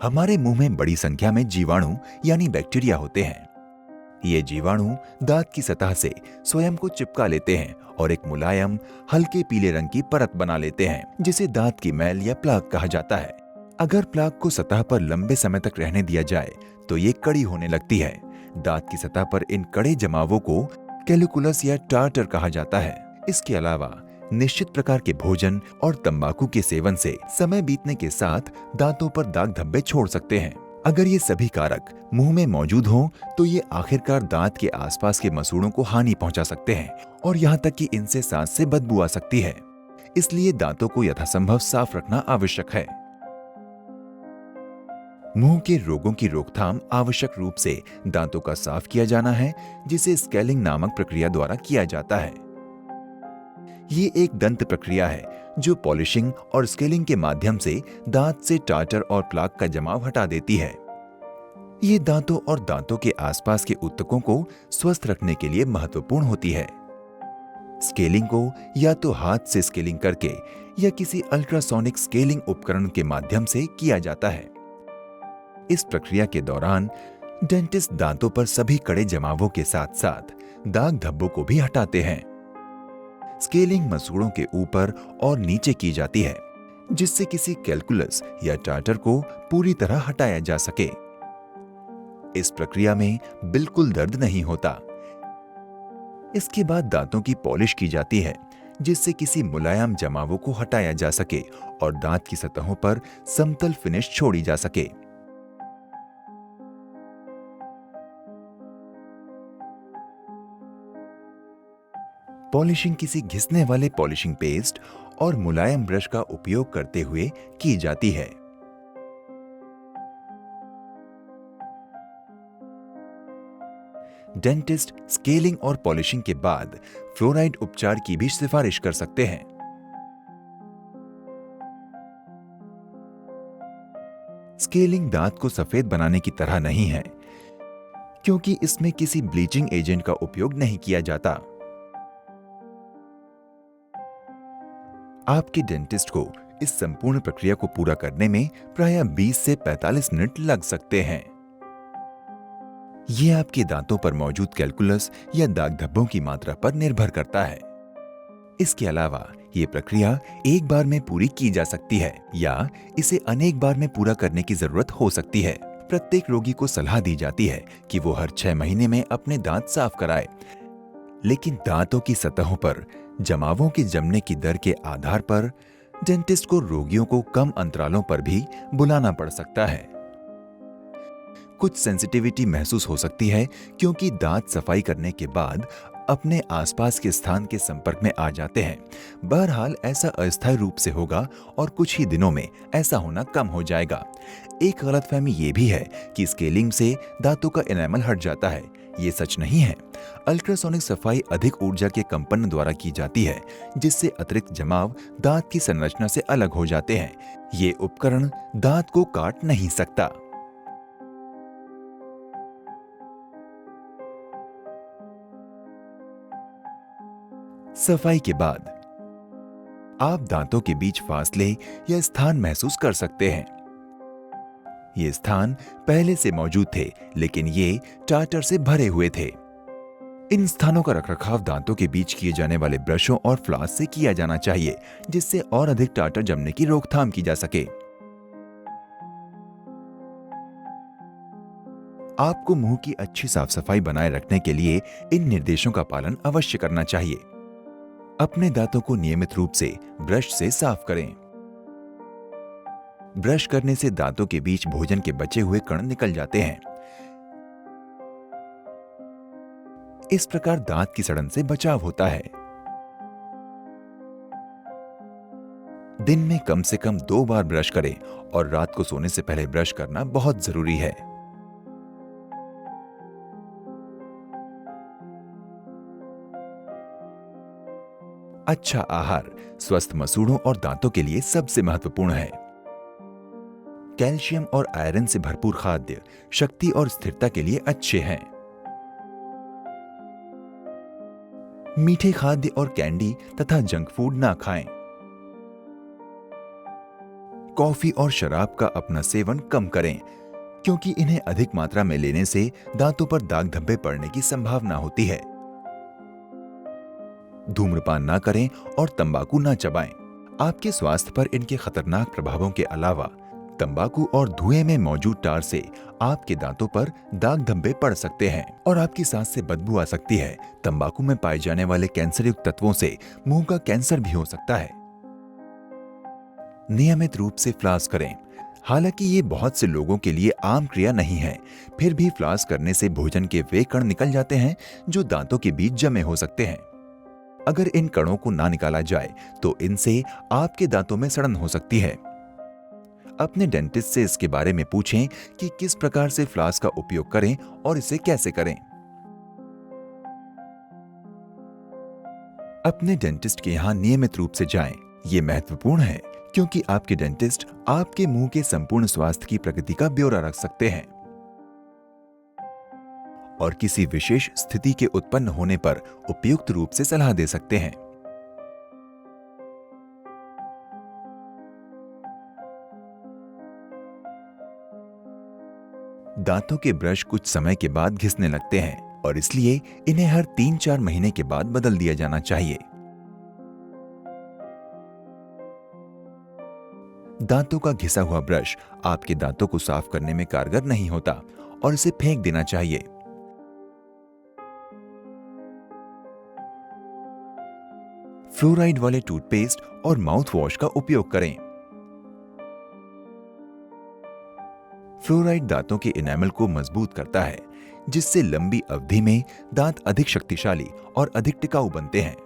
हमारे मुंह में बड़ी संख्या में जीवाणु यानी बैक्टीरिया होते हैं। ये जीवाणु दांत की सतह से स्वयं को चिपका लेते हैं और एक मुलायम हल्के पीले रंग की परत बना लेते हैं, जिसे दांत की मैल या प्लाक कहा जाता है। अगर प्लाक को सतह पर लंबे समय तक रहने दिया जाए तो ये कड़ी होने लगती है। दांत की सतह पर इन कड़े जमावों को कैलिकुलस या टार्टर कहा जाता है। इसके अलावा निश्चित प्रकार के भोजन और तंबाकू के सेवन से समय बीतने के साथ दांतों पर दाग धब्बे छोड़ सकते हैं। अगर ये सभी कारक मुंह में मौजूद हों तो ये आखिरकार दांत के आसपास के मसूड़ों को हानि पहुंचा सकते हैं और यहाँ तक कि इनसे सांस से बदबू आ सकती है। इसलिए दांतों को यथासंभव साफ रखना आवश्यक है। मुंह के रोगों की रोकथाम आवश्यक रूप से दांतों का साफ किया जाना है, जिसे स्केलिंग नामक प्रक्रिया द्वारा किया जाता है। ये एक दंत प्रक्रिया है जो पॉलिशिंग और स्केलिंग के माध्यम से दांत से टार्टर और प्लाक का जमाव हटा देती है। ये दांतों और दांतों के आसपास के ऊतकों को स्वस्थ रखने के लिए महत्वपूर्ण होती है। स्केलिंग को या तो हाथ से स्केलिंग करके या किसी अल्ट्रासोनिक स्केलिंग उपकरण के माध्यम से किया जाता है। इस प्रक्रिया के दौरान डेंटिस्ट दांतों पर सभी कड़े जमावों के साथ साथ दाग धब्बों को भी हटाते हैं। स्केलिंग मसूड़ों के ऊपर और नीचे की जाती है, जिससे किसी कैलकुलस या टार्टर को पूरी तरह हटाया जा सके। इस प्रक्रिया में बिल्कुल दर्द नहीं होता। इसके बाद दांतों की पॉलिश की जाती है, जिससे किसी मुलायम जमावों को हटाया जा सके और दांत की सतहों पर समतल फिनिश छोड़ी जा सके। पॉलिशिंग किसी घिसने वाले पॉलिशिंग पेस्ट और मुलायम ब्रश का उपयोग करते हुए की जाती है। डेंटिस्ट स्केलिंग और पॉलिशिंग के बाद फ्लोराइड उपचार की भी सिफारिश कर सकते हैं। स्केलिंग दांत को सफेद बनाने की तरह नहीं है, क्योंकि इसमें किसी ब्लीचिंग एजेंट का उपयोग नहीं किया जाता। आपके डेंटिस्ट को इस संपूर्ण प्रक्रिया को पूरा करने में प्रायः 20 से 45 मिनट लग सकते हैं। यह आपके दांतों पर मौजूद कैलकुलस या दाग धब्बों की मात्रा पर निर्भर करता है। इसके अलावा यह प्रक्रिया एक बार में पूरी की जा सकती है या इसे अनेक बार में पूरा करने की जरूरत हो सकती है। प्रत्येक रोगी को सलाह दी जाती है कि वो हर 6 महीने में अपने दांत साफ कराए, लेकिन दांतों की सतहों पर जमावों के जमने की दर के आधार पर डेंटिस्ट को रोगियों को कम अंतरालों पर भी बुलाना पड़ सकता है। कुछ सेंसिटिविटी महसूस हो सकती है, क्योंकि दांत सफाई करने के बाद अपने आसपास के स्थान के संपर्क में आ जाते हैं। बहरहाल ऐसा अस्थायी रूप से होगा और कुछ ही दिनों में ऐसा होना कम हो जाएगा। एक गलतफहमी ये भी है कि स्केलिंग से दांतों का एनामल हट जाता है। ये सच नहीं है। अल्ट्रासोनिक सफाई अधिक ऊर्जा के कंपन द्वारा की जाती है, जिससे अतिरिक्त जमाव दांत की संरचना से अलग हो जाते हैं। ये उपकरण दांत को काट नहीं सकता। सफाई के बाद आप दांतों के बीच फासले या स्थान महसूस कर सकते हैं। ये स्थान पहले से मौजूद थे, लेकिन ये टार्टर से भरे हुए थे। इन स्थानों का रखरखाव दांतों के बीच किए जाने वाले ब्रशों और फ्लॉस से किया जाना चाहिए, जिससे और अधिक टार्टर जमने की रोकथाम की जा सके। आपको मुंह की अच्छी साफ सफाई बनाए रखने के लिए इन निर्देशों का पालन अवश्य करना चाहिए। अपने दांतों को नियमित रूप से ब्रश से साफ करें। ब्रश करने से दांतों के बीच भोजन के बचे हुए कण निकल जाते हैं। इस प्रकार दांत की सड़न से बचाव होता है। दिन में कम से कम 2 बार ब्रश करें और रात को सोने से पहले ब्रश करना बहुत जरूरी है। अच्छा आहार स्वस्थ मसूड़ों और दांतों के लिए सबसे महत्वपूर्ण है। कैल्शियम और आयरन से भरपूर खाद्य शक्ति और स्थिरता के लिए अच्छे हैं। मीठे खाद्य और कैंडी तथा जंक फूड ना खाएं। कॉफी और शराब का अपना सेवन कम करें, क्योंकि इन्हें अधिक मात्रा में लेने से दांतों पर दाग धब्बे पड़ने की संभावना होती है। धूम्रपान ना करें और तंबाकू ना चबाएं। आपके स्वास्थ्य पर इनके खतरनाक प्रभावों के अलावा तंबाकू और धुएं में मौजूद टार से आपके दांतों पर दाग धब्बे पड़ सकते हैं और आपकी सांस से बदबू आ सकती है। तंबाकू में पाए जाने वाले कैंसर युक्त तत्वों से मुंह का कैंसर भी हो सकता है। नियमित रूप से फ्लास करें। हालांकि ये बहुत से लोगों के लिए आम क्रिया नहीं है, फिर भी फ्लास करने से भोजन के वे कण निकल जाते हैं जो दांतों के बीच जमे हो सकते हैं। अगर इन कणों को ना निकाला जाए तो इनसे आपके दांतों में सड़न हो सकती है। अपने डेंटिस्ट से इसके बारे में पूछें कि किस प्रकार से फ्लास का उपयोग करें और इसे कैसे करें। अपने डेंटिस्ट के यहाँ नियमित रूप से जाएं। ये महत्वपूर्ण है क्योंकि आपके डेंटिस्ट आपके मुंह के संपूर्ण स्वास्थ्य की प्रगति का ब्यौरा रख सकते हैं और किसी विशेष स्थिति के उत्पन्न होने पर उपयुक्त रूप से सलाह दे सकते हैं। दांतों के ब्रश कुछ समय के बाद घिसने लगते हैं और इसलिए इन्हें हर 3-4 महीने के बाद बदल दिया जाना चाहिए। दांतों का घिसा हुआ ब्रश आपके दांतों को साफ करने में कारगर नहीं होता और इसे फेंक देना चाहिए। फ्लोराइड वाले टूथपेस्ट और माउथ वॉश का उपयोग करें। फ्लोराइड दांतों के इनेमल को मजबूत करता है, जिससे लंबी अवधि में दांत अधिक शक्तिशाली और अधिक टिकाऊ बनते हैं।